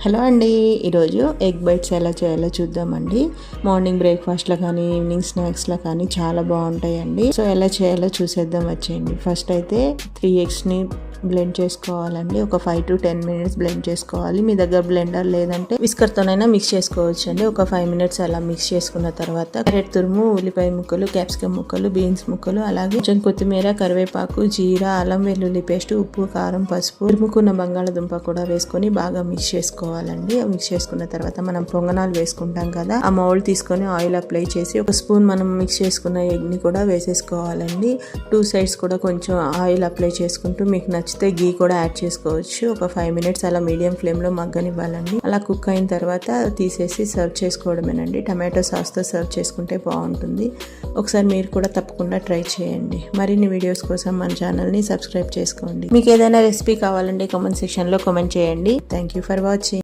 Hello అండి, ఈరోజు egg bytes ఎలా చేయాలో చూద్దామండి. మార్నింగ్ బ్రేక్ఫాస్ట్లో కానీ ఈవినింగ్ స్నాక్స్లో కానీ చాలా బాగుంటాయండి. సో ఎలా చేయాలో చూసేద్దాం వచ్చేయండి. ఫస్ట్ అయితే 3 ఎగ్స్ని బ్లెండ్ చేసుకోవాలండి. ఒక 5 to 10 minutes బ్లెండ్ చేసుకోవాలి. మీ దగ్గర బ్లెండర్ లేదంటే విస్కర్తోనైనా మిక్స్ చేసుకోవచ్చు అండి. ఒక 5 minutes అలా మిక్స్ చేసుకున్న తర్వాత క్యారెట్ తురుము, ఉల్లిపాయ ముక్కలు, క్యాప్సికమ్ ముక్కలు, బీన్స్ ముక్కలు, అలాగే కొంచెం కొత్తిమీర, కరివేపాకు, జీరా, అల్లం వెల్లుల్లి పేస్ట్, ఉప్పు, కారం, పసుపు, తురుముకున్న బంగాళదుంప కూడా వేసుకొని బాగా మిక్స్ చేసుకోవాలండి. మిక్స్ చేసుకున్న తర్వాత మనం పొంగనాలు వేసుకుంటాం కదా, ఆ మౌల్డ్ తీసుకొని ఆయిల్ అప్లై చేసి ఒక స్పూన్ మనం మిక్స్ చేసుకున్న ఎగ్ ని కూడా వేసేసుకోవాలండి. 2 sides కూడా కొంచెం ఆయిల్ అప్లై చేసుకుంటూ మీకు నచ్చితే గీ కూడా యాడ్ చేసుకోవచ్చు. ఒక 5 minutes అలా మీడియం ఫ్లేమ్ లో మగ్గనివ్వాలండి. అలా కుక్ అయిన తర్వాత తీసేసి సర్వ్ చేసుకోవడమేనండి. టమాటో సాస్ తో సర్వ్ చేసుకుంటే బాగుంటుంది. ఒకసారి మీరు కూడా తప్పకుండా ట్రై చేయండి. మరిన్ని వీడియోస్ కోసం మన ఛానల్ ని సబ్స్క్రైబ్ చేసుకోండి. మీకు ఏదైనా రెసిపీ కావాలంటే కామెంట్ సెక్షన్ లో కామెంట్ చేయండి. Thank you for watching.